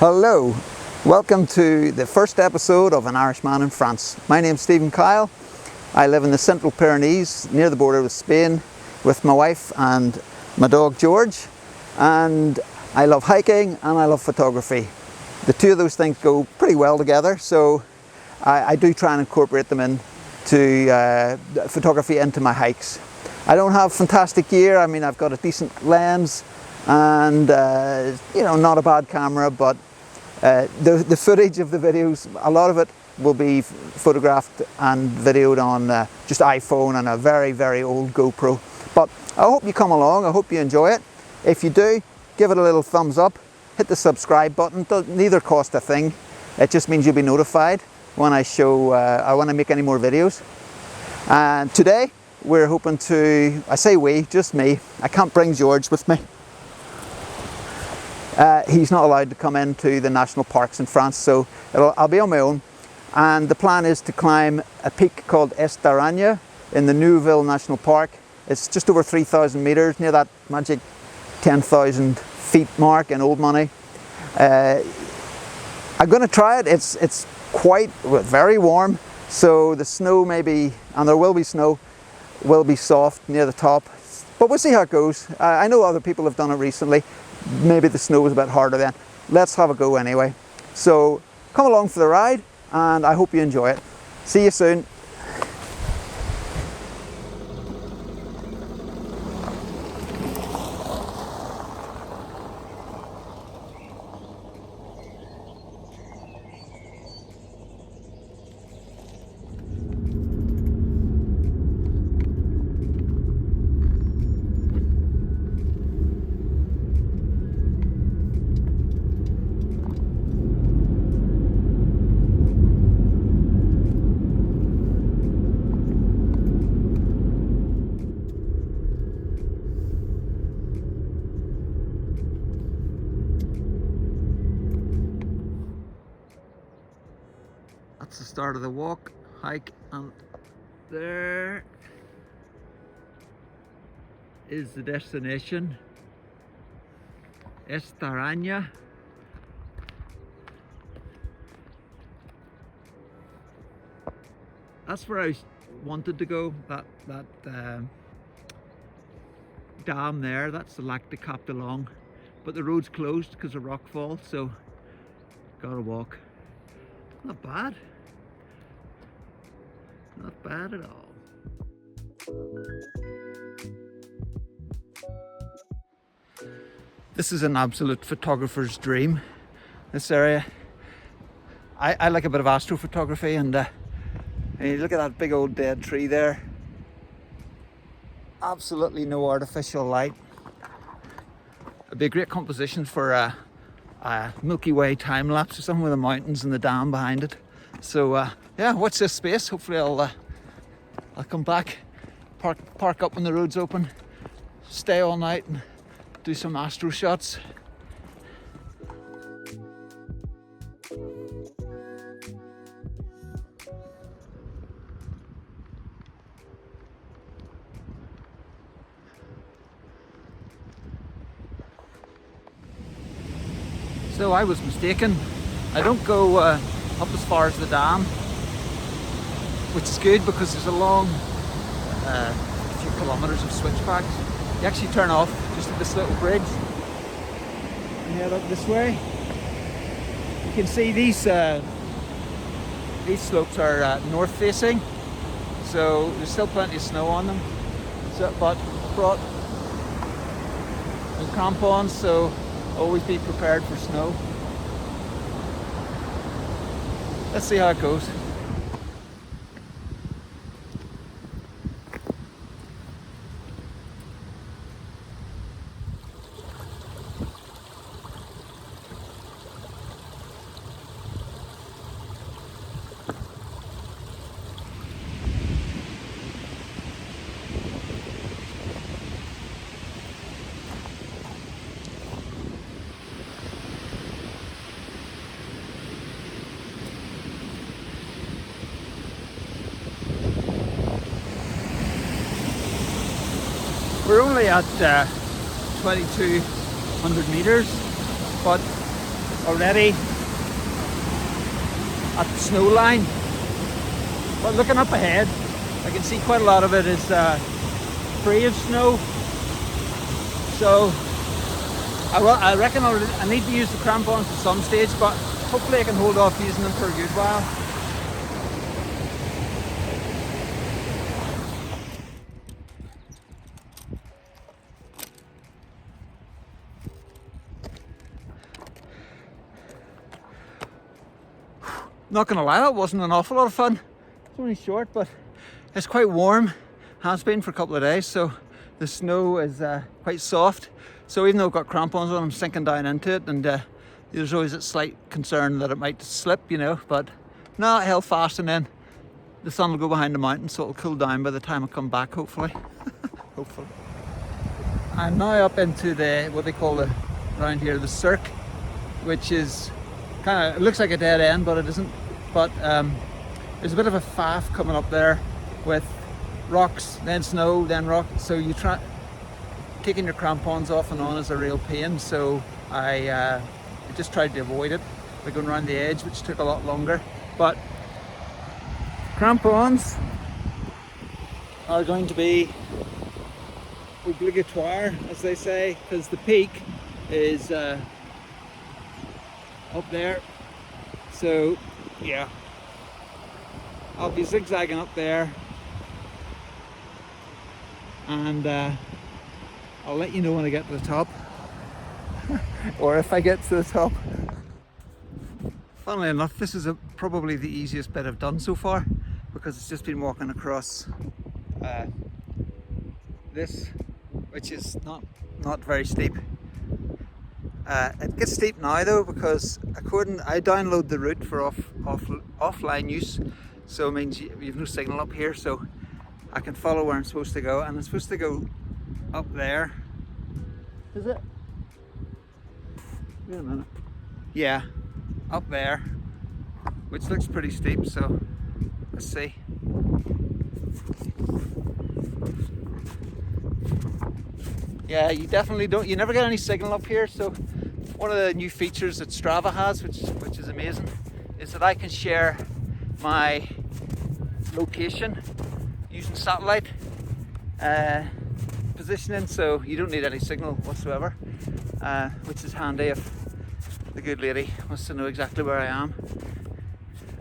Hello, welcome to the first episode of An Irishman in France. My name's Stephen Kyle. I live in the central Pyrenees near the border with Spain with my wife and my dog George, and I love hiking and I love photography. The two of those things go pretty well together, so I do try and incorporate them into photography into my hikes. I don't have fantastic gear. I mean, I've got a decent lens and not a bad camera, but the footage of the videos, a lot of it will be photographed and videoed on just iPhone and a very, very old GoPro. But I hope you come along, I hope you enjoy it. If you do, give it a little thumbs up, hit the subscribe button. Neither cost a thing. It just means you'll be notified when I show, or when I make any more videos. And today, we're hoping to, I say we, just me. I can't bring George with me. He's not allowed to come into the national parks in France, so I'll be on my own. And the plan is to climb a peak called Estaraña in the Neuville National Park. It's just over 3,000 meters, near that magic 10,000 feet mark in old money. I'm going to try it. It's quite very warm, so the snow may be, and there will be snow, will be soft near the top. But we'll see how it goes. I know other people have done it recently. Maybe the snow was a bit harder then. Let's have a go anyway. So come along for the ride and I hope you enjoy it. See you soon. That's the start of the walk, hike, and there is the destination, Estaraña. That's where I wanted to go, that dam there, that's the Lac de Cap de Long, but the road's closed because of rockfall, so gotta walk. Not bad. Not bad at all. This is an absolute photographer's dream, this area. I like a bit of astrophotography, and you look at that big old dead tree there. Absolutely no artificial light. It'd be a great composition for a Milky Way time lapse or something with the mountains and the dam behind it. So yeah, watch this space. Hopefully I'll come back, park up when the road's open, stay all night and do some astro shots. So I was mistaken. I don't go up as far as the dam, which is good because there's a long few kilometers of switchbacks. You actually turn off just at this little bridge and head up this way. You can see these slopes are north facing, so there's still plenty of snow on them. So, but brought the crampons, so always be prepared for snow. Let's see how it goes. We're only at 2,200 meters, but already at the snow line. But looking up ahead, I can see quite a lot of it is free of snow. So I reckon I need to use the crampons at some stage, but hopefully I can hold off using them for a good while. Not gonna lie, that wasn't an awful lot of fun. It's only short, but it's quite warm. Has been for a couple of days, so the snow is quite soft. So even though I've got crampons on, I'm sinking down into it, and there's always a slight concern that it might slip, you know, but no, it held fast, and then the sun will go behind the mountain, so it'll cool down by the time I come back, hopefully. Hopefully. I'm now up into what they call around here, the cirque, which is kind of, it looks like a dead end, but it isn't. But there's a bit of a faff coming up there with rocks, then snow, then rock. So taking your crampons off and on is a real pain. So I just tried to avoid it by going around the edge, which took a lot longer. But crampons are going to be obligatoire, as they say, because the peak is up there. So yeah, I'll be zigzagging up there, and I'll let you know when I get to the top or if I get to the top. Funnily enough, this is probably the easiest bit I've done so far, because it's just been walking across this, which is not very steep. It gets steep now though, because I download the route for offline use, so it means you've no signal up here, so I can follow where I'm supposed to go, and I'm supposed to go up there. Is it? Wait a minute. Yeah, up there, which looks pretty steep, so let's see. Yeah, you definitely don't, you never get any signal up here. So one of the new features that Strava has, which is amazing, is that I can share my location using satellite positioning, so you don't need any signal whatsoever, which is handy if the good lady wants to know exactly where I am.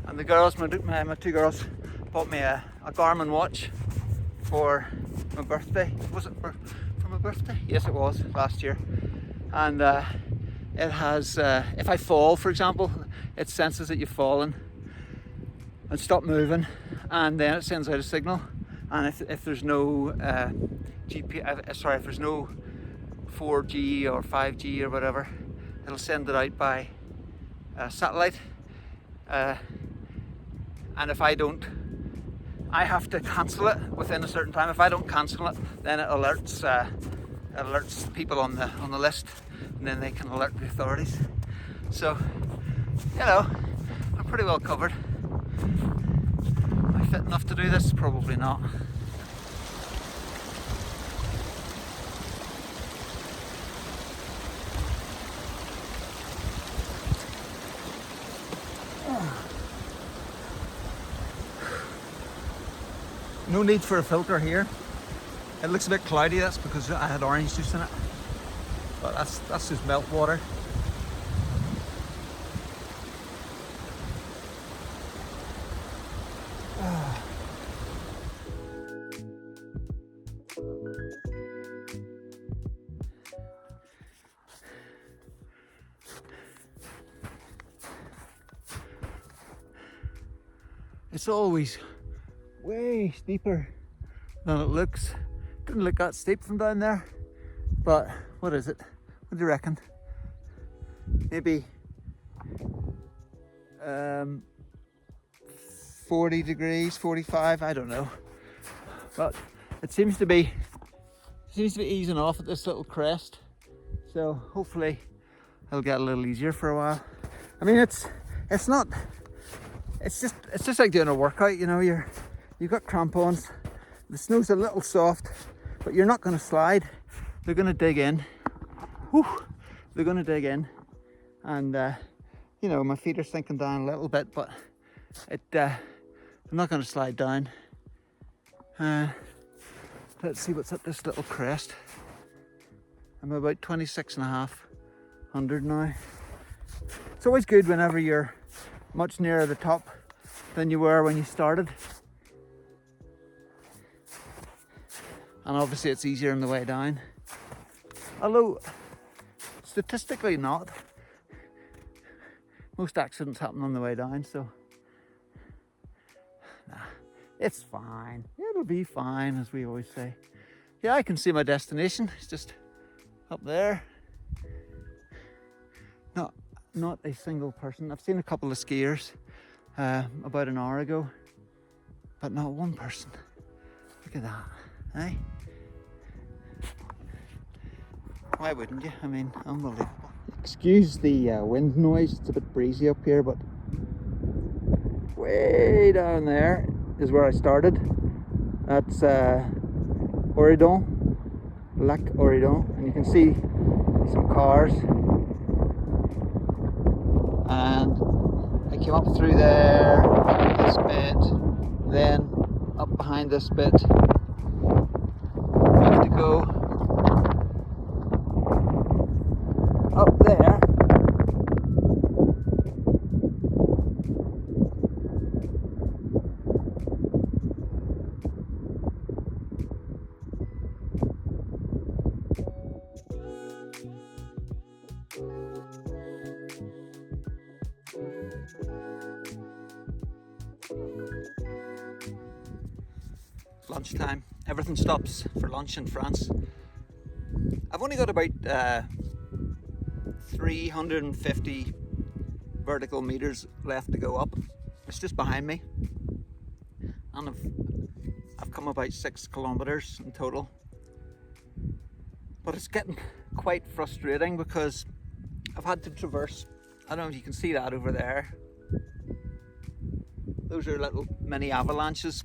And the girls, my two girls, bought me a Garmin watch for my birthday. Was it for my birthday? Yes, it was, last year. And it has, if I fall, for example, it senses that you've fallen and stop moving, and then it sends out a signal. And if there's no if there's no 4G or 5G or whatever, it'll send it out by satellite. And if I don't, I have to cancel it within a certain time. If I don't cancel it, then it alerts people on the list, and then they can alert the authorities. So, you know, I'm pretty well covered. Am I fit enough to do this? Probably not. No need for a filter here. It looks a bit cloudy, that's because I had orange juice in it. But that's just melt water. It's always way steeper than it looks. Didn't look that steep from down there, but what is it? What do you reckon? Maybe 40 degrees, 45, I don't know. But it seems to be easing off at this little crest. So hopefully it'll get a little easier for a while. I mean, it's just like doing a workout, you know. You've got crampons, the snow's a little soft, but you're not going to slide. They're going to dig in. Whew, they're going to dig in, and you know, my feet are sinking down a little bit, but I'm not going to slide down. Let's see what's at this little crest. I'm about 26,500 now. It's always good whenever you're much nearer the top than you were when you started. And obviously it's easier on the way down. Although, statistically not. Most accidents happen on the way down, so nah, it's fine. It'll be fine, as we always say. Yeah, I can see my destination. It's just up there. Not a single person. I've seen a couple of skiers about an hour ago, but not one person. Look at that, eh? Why wouldn't you? I mean, unbelievable. Excuse the wind noise, it's a bit breezy up here, but way down there is where I started. That's Oridon, Lac Oridon, and you can see some cars. And I came up through there, this bit, then up behind this bit. We have to go up there. Lunchtime. Everything stops for lunch in France. I've only got about 350 vertical meters left to go up. It's just behind me, and I've come about 6 kilometers in total. But it's getting quite frustrating because I've had to traverse. I don't know if you can see that over there. Those are little mini avalanches,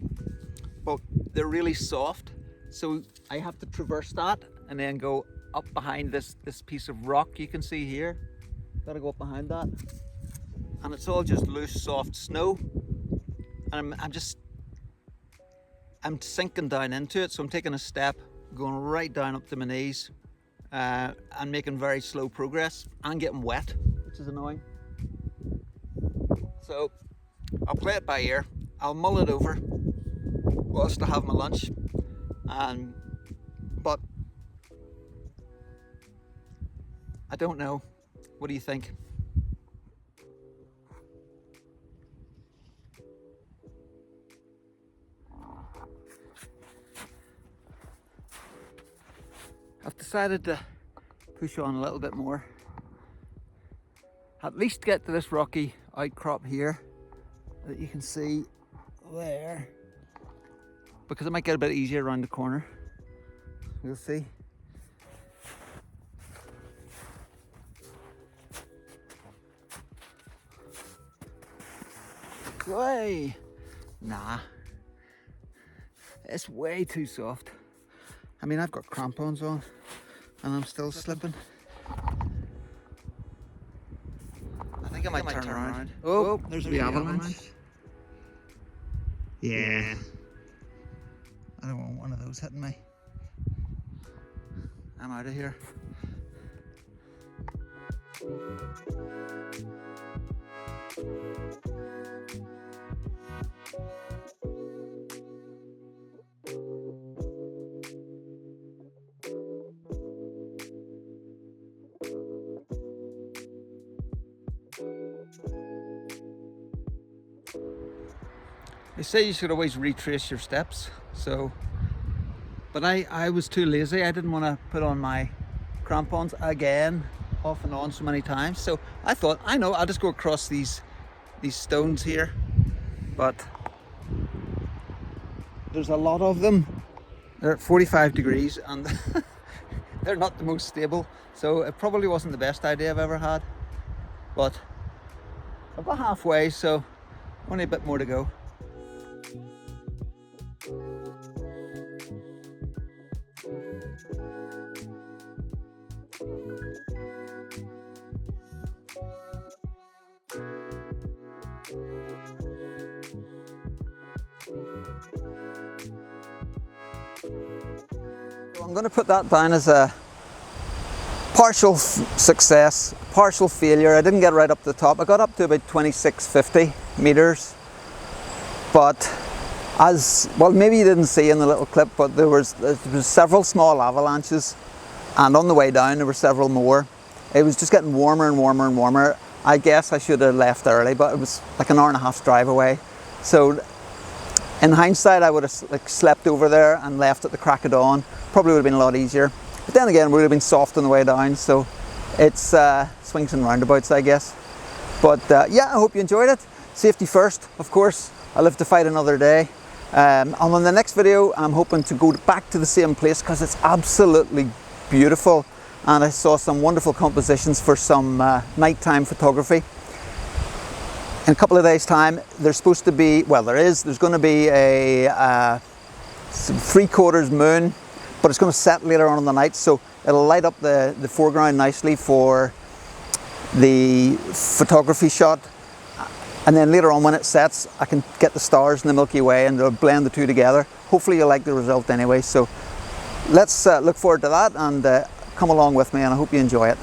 but they're really soft, so I have to traverse that and then go up behind this piece of rock you can see here. Gotta go up behind that, and it's all just loose, soft snow, and I'm sinking down into it. So I'm taking a step, going right down up to my knees, and making very slow progress and getting wet, which is annoying. So I'll play it by ear. I'll mull it over whilst I have my lunch, but I don't know. What do you think? I've decided to push on a little bit more. At least get to this rocky outcrop here that you can see there, because it might get a bit easier around the corner. We'll see. Way, nah, it's way too soft. I mean, I've got crampons on and I'm still slipping. I think I might turn around. Oh, there's the avalanche. Yeah. I don't want one of those hitting me. I'm out of here. They say you should always retrace your steps, but I was too lazy. I didn't want to put on my crampons again, off and on so many times. So I thought, I know, I'll just go across these stones here. But there's a lot of them. They're at 45 degrees and they're not the most stable. So it probably wasn't the best idea I've ever had. But I've got halfway, so only a bit more to go. I'm going to put that down as a partial success, partial failure. I didn't get right up to the top. I got up to about 2650 meters, but as well, maybe you didn't see in the little clip, but there was several small avalanches, and on the way down there were several more. It was just getting warmer and warmer and warmer. I guess I should have left early, but it was like an hour and a half drive away. So in hindsight, I would have slept over there and left at the crack of dawn. Probably would have been a lot easier. But then again, we would have been soft on the way down. So it's swings and roundabouts, I guess. But yeah, I hope you enjoyed it. Safety first, of course. I live to fight another day. And on the next video, I'm hoping to go back to the same place because it's absolutely beautiful. And I saw some wonderful compositions for some nighttime photography. In a couple of days' time, there's supposed to be, well, there's going to be a 3/4 moon, but it's going to set later on in the night, so it'll light up the foreground nicely for the photography shot. And then later on, when it sets, I can get the stars in the Milky Way and they'll blend the two together. Hopefully you'll like the result anyway. So let's look forward to that and come along with me, and I hope you enjoy it.